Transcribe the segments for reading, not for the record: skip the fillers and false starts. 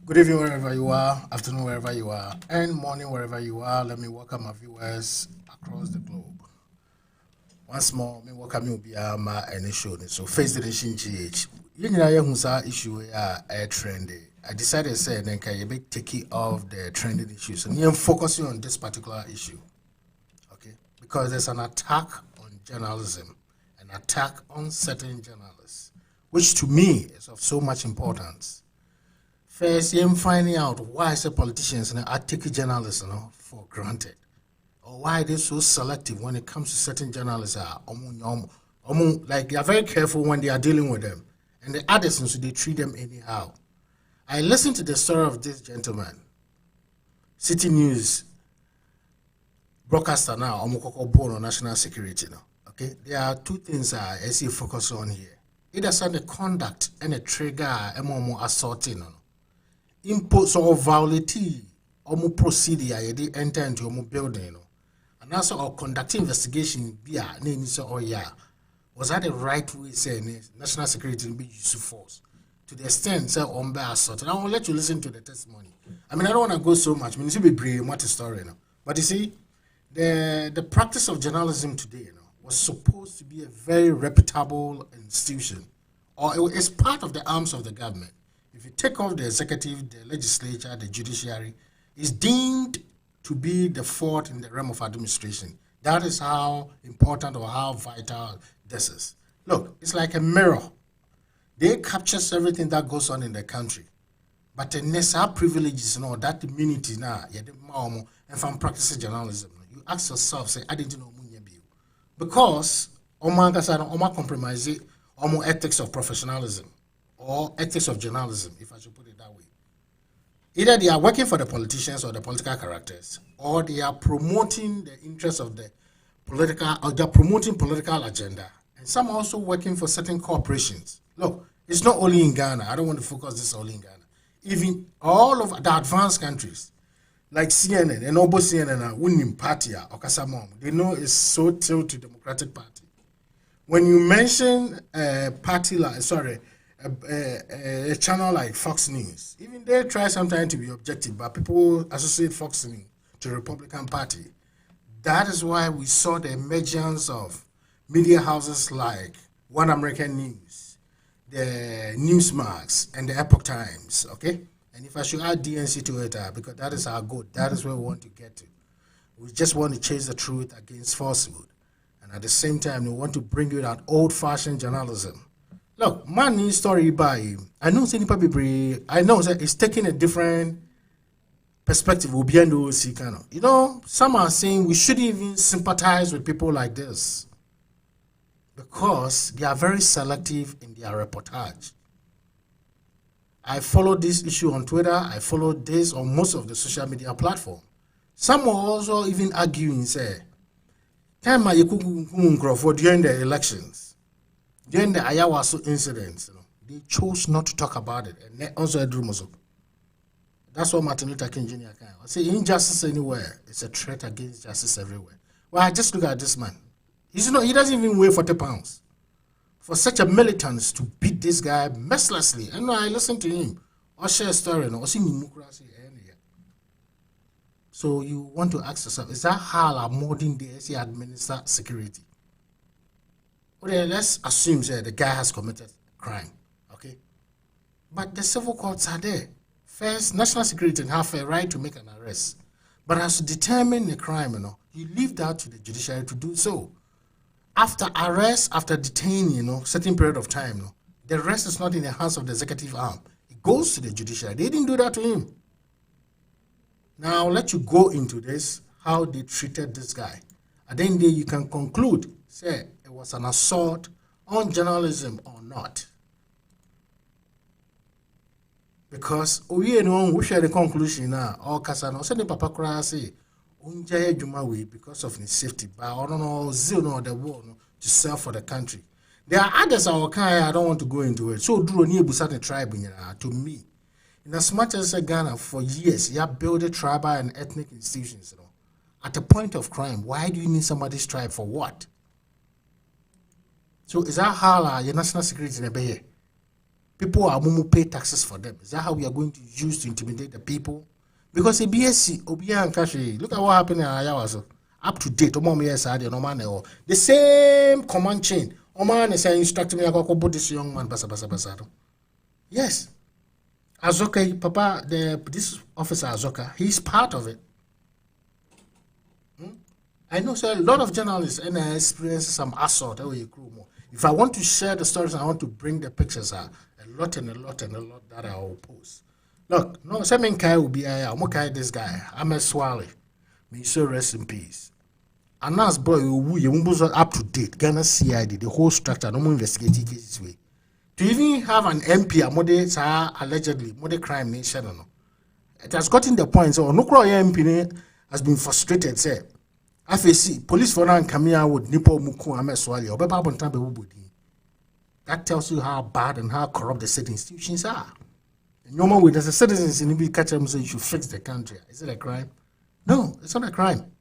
Good evening, wherever you are, afternoon, wherever you are, and morning, wherever you are. Let me welcome our viewers across the globe. Once more, me welcome you via my initial. So, face the nation GH. You know, who's our issue are trending. I decided to say, then can you be taking off the trending issues and you're focusing on this particular issue, okay? Because there's an attack on journalism, an attack on certain journalists, which to me is of so much importance. First, I'm finding out why some politicians are taking journalists for granted, or why they're so selective when it comes to certain journalists. Like they are very careful when they are dealing with them, and the others, so they treat them anyhow. I listened to the story of this gentleman, City News broadcaster now, born on national security now. Okay, there are two things I see focus on here. Either the conduct and a trigger, assaulting. Impose or violate or procedure they enter into your building, and also or conduct investigation via name or was that the right way saying national security will be used to force to the extent say on by assault. And I will let you listen to the testimony. I mean, I don't want to go so much. I mean, it's be brave what a story now. But you see, the practice of journalism today was supposed to be a very reputable institution, or it's part of the arms of the government. If you take off the executive, the legislature, the judiciary, is deemed to be the fourth in the realm of administration. That is how important or how vital this is. Look, it's like a mirror. They capture everything that goes on in the country. But the necessary privileges, that immunity now, and from practicing journalism, you ask yourself, say, I didn't know because Oma compromise it, ethics of professionalism. Or ethics of journalism, if I should put it that way. Either they are working for the politicians or the political characters, or they are promoting the interests of the political, or they're promoting political agenda. And some are also working for certain corporations. Look, it's not only in Ghana. I don't want to focus this only in Ghana. Even all of the advanced countries, like CNN and Obo CNN are winning party or Kasamom, they know it's so tilted to Democratic Party. When you mention a party like, a channel like Fox News, even they try sometimes to be objective, but people associate Fox News to the Republican Party. That is why we saw the emergence of media houses like One American News, the Newsmax, and the Epoch Times, okay? And if I should add DNC to it, because that is our goal, that is where we want to get to. We just want to chase the truth against falsehood. And at the same time, we want to bring you that old-fashioned journalism. Look, man, story by him. I know I know that it's taking a different perspective. Some are saying we shouldn't even sympathize with people like this because they are very selective in their reportage. I followed this issue on Twitter. I followed this on most of the social media platforms. Some were also even arguing, say, during the elections. During the Ayawaso incidents, they chose not to talk about it. And also that's what Martin Luther King Jr. I say injustice anywhere is a threat against justice everywhere. Well, I just look at this man. He doesn't even weigh 40 pounds. For such a militant to beat this guy mercilessly. And I listen to him or share a story. So you want to ask yourself, is that how our modern day administer security? Well, let's assume that the guy has committed crime, okay? But the civil courts are there. First, national security have a right to make an arrest. But as to determine the crime, you leave that to the judiciary to do so. After arrest, after detaining, certain period of time, the rest is not in the hands of the executive arm. It goes to the judiciary. They didn't do that to him. Now, I'll let you go into this, how they treated this guy. And then you can conclude, say, it was an assault on journalism or not. Because we share the conclusion now, or Kasano, say the Papa Kra say, Unjaya Jumawi because of his safety, but I don't know, zero the war to serve for the country. There are others I don't want to go into it. So Drew Busat tribe to me. In as much as Ghana for years, you have built tribal and ethnic institutions, at the point of crime, why do you need somebody's tribe for what? So is that how your national security in a people are mumu pay taxes for them. Is that how we are going to use to intimidate the people? Because a BSc, Obiya and Kashi, look at what happened in Ayawaso. Up to date, the same command chain. Oman is instructing me about this young man. Yes. Azoka, Papa, this officer Azoka, he's part of it. I know, sir, a lot of journalists and experience some assault. If I want to share the stories, I want to bring the pictures a lot that I will post. Look, no, Semen Kai will be this guy. I'm a swally. May so rest in peace. And as boy, you up to date. Ghana CID, the whole structure, no more investigating cases way. To even have an MP, allegedly, more crime nation, no. It has gotten the point. So, no MP has been frustrated. Say, FAC, police for now come here with Nipo Muku Ameswali or Baba Bontambe Ubudi. That tells you how bad and how corrupt the state institutions are. And no more with as a citizens in the catch them say you should fix the country. Is it a crime? No, it's not a crime.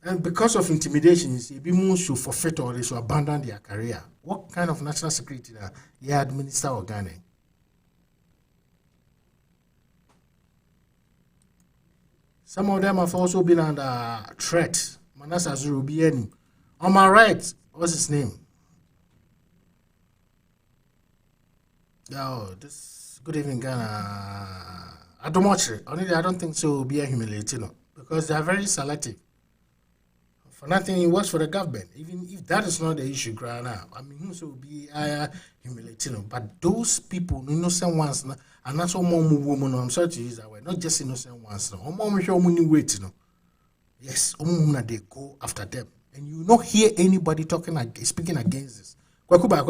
And because of intimidations, people should forfeit or they should abandon their career. What kind of national security that you administer or Ghana? Some of them have also been under threat. Manasa Zurubieni. On my right, what's his name? Oh, this good evening, Ghana. I don't watch it. Only I don't think so will be a humiliating because they are very selective. For nothing, he works for the government. Even if that is not the issue, Ghana, I mean, who will be humiliating. But those people, innocent ones, and that's all more women. I'm sorry to use that word. Not just innocent ones. No, more sure money wait. Yes, they go after them, and you not hear anybody speaking against this. I'm hoping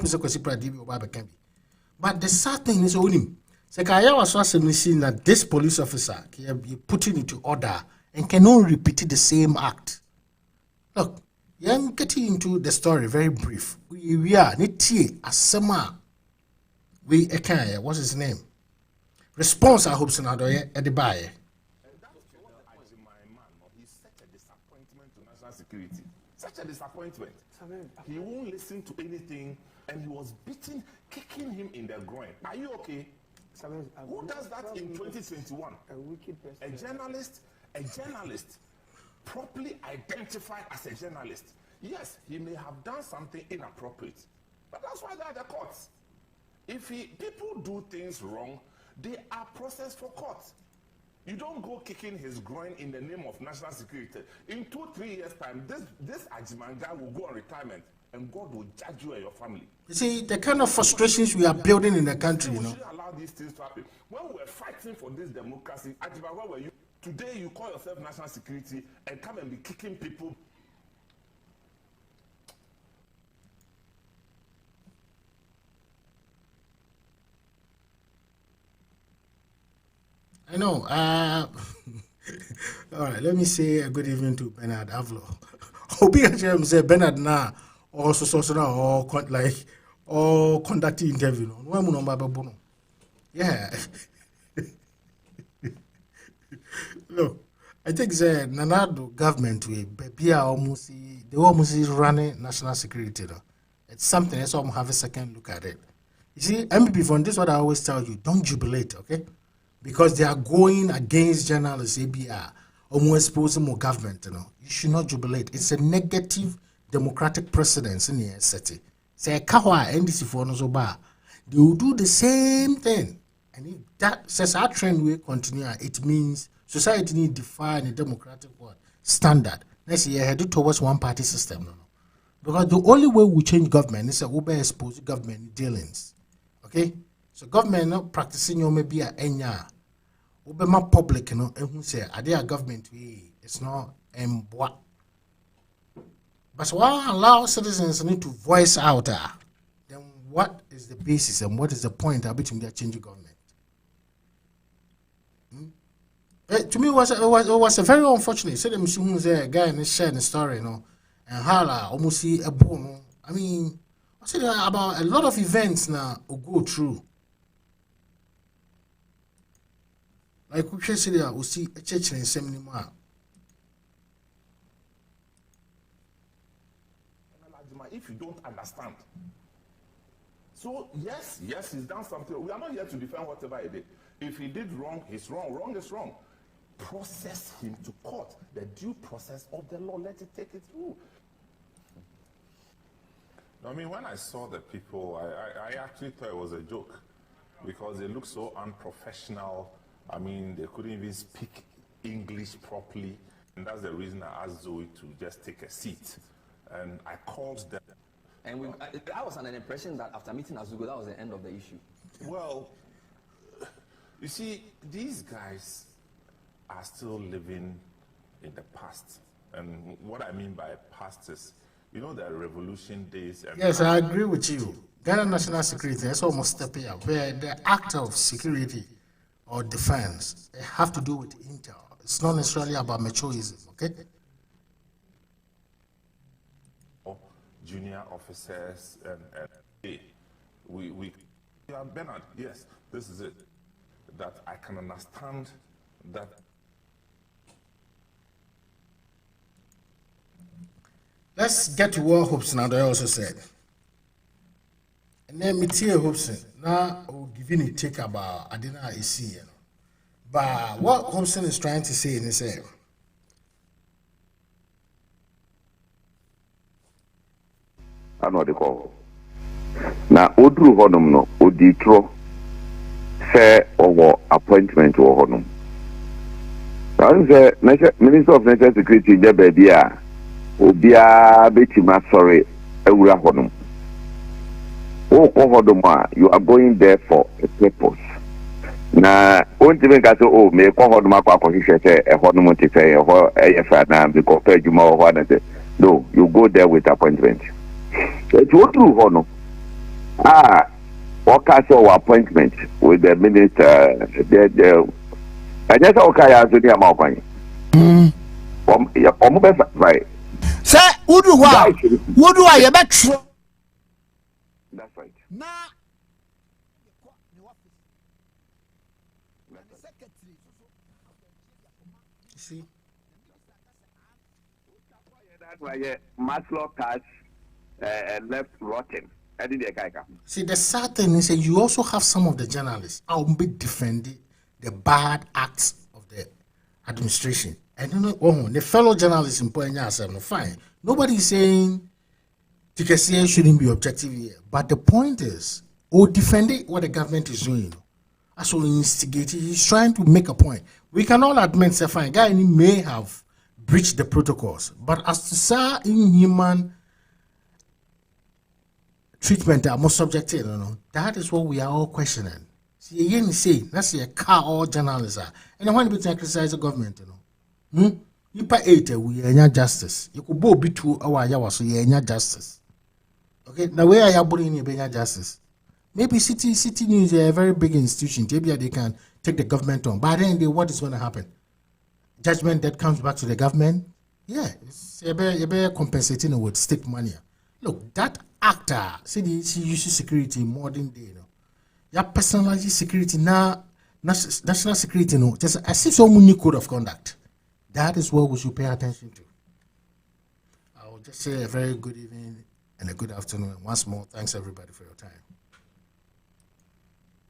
it's a question can be. But the sad thing is only. Sekaya was also seeing that this police officer be putting into order and cannot repeat the same act. Look, I'm getting into the story very brief. We are Niti Asema. We Ekaya, what's his name? Response I hope so now at the buyer. And that's what my man. He's such a disappointment to national security. Such a disappointment. He won't listen to anything and he was beating, kicking him in the groin. Are you okay? Who does that in 2021? A wicked person. A journalist, properly identified as a journalist. Yes, he may have done something inappropriate, but that's why there are the courts. If people do things wrong, they are processed for court. You don't go kicking his groin in the name of national security. In 2-3 years' time, this Ajimanga will go on retirement, and God will judge you and your family. You see, the kind of frustrations we are building in the country, We shouldn't allow these things to happen. When we were fighting for this democracy, Ajimanga, where were you? Today, you call yourself national security and come and be kicking people. I know. All right, let me say a good evening to Bernard Avlo. Obi H.M. say Bernard now also or conducting interview. Yeah. Look, I think the Nanado government they almost running national security. It's something else. I'm have a second look at it. You see, MPP from this is what I always tell you: don't jubilate, okay? Because they are going against journalists, ABR, almost exposing more government. You should not jubilate. It's a negative democratic precedence in the city. Say Kawa NDC for Nozoba, they will do the same thing, and if that says our trend will continue, it means society need to define a democratic standard. Next year, headed towards one party system. Because the only way we change government is to expose government dealings. Okay? So government not practicing your maybe a enya. Obama public, and who say are they a government it's not what. But why allow citizens need to voice out then what is the basis and what is the point of between their changing government? To me, it was a very unfortunate. Say them a guy and sharing the story, and how almost see a bone. I mean, I said about a lot of events now will go through. Like we can see there, we see a church in seminar. if you don't understand. So yes, he's done something. We are not here to defend whatever he did. If he did wrong, he's wrong. Wrong is wrong. Process him to court. The due process of the law. Let it take it through. I mean, when I saw the people, I actually thought it was a joke because they looked so unprofessional. I mean, they couldn't even speak English properly. And that's the reason I asked Zoe to just take a seat. And I called them. And I was under the impression that after meeting Azugo, that was the end of the issue. Well, you see, these guys are still living in the past. And what I mean by past is, you know, the revolution days. And yes, I agree with you. Ghana national security is almost stepping up, where the act of security or defense, they have to do with intel. It's not necessarily about machoism, okay? Junior officers and hey, yeah, Bernard, yes, this is it. That I can understand that. Let's get to what Hobson and I also said. And then me tell Hobson, now we'll give you a take about Adina AC. But what Hobson is trying to say in this area. I know the call. Now, Odru Honum no, Oditro, say over appointment to Honum. Now, the Minister of National Security, Jabedia, Obia Betima, sorry, Eura Honum. Oh, Honuma, you are going there for a purpose. Now, won't even get to me, Honuma, a Honum to say, a fan, because Pejuma or one. No, you go there with appointment. It's what you honor. What our appointment with the minister? I just okay as the amount. Right. Sir, would you what? Would you I bet? That's right. See? That's why Maslow touch left rotten. See, the sad thing is that you also have some of the journalists who will be defending the bad acts of the administration. I don't know, the fellow journalists in Poenya are fine. Nobody is saying TKCA shouldn't be objective here. But the point is, defending what the government is doing. As well instigating, he's trying to make a point. We can all admit, say, fine, guy may have breached the protocols. But as to say inhuman treatment that are more subjective, that is what we are all questioning. See, again, say that's a car all journalists are, and when people criticize the government, you pay 8, we are not justice. You could both be 2 hours, so you are not justice. Okay, now where are you putting your justice? Maybe City News is a very big institution. Maybe they can take the government on, but then what is going to happen? Judgment that comes back to the government. Yeah, you're better compensating with state money. Look, that actor said he uses security in modern day. Your personalized security now, national security, just as if some new code of conduct. That is what we should pay attention to. I will just say a very good evening and a good afternoon. Once more, thanks everybody for your time.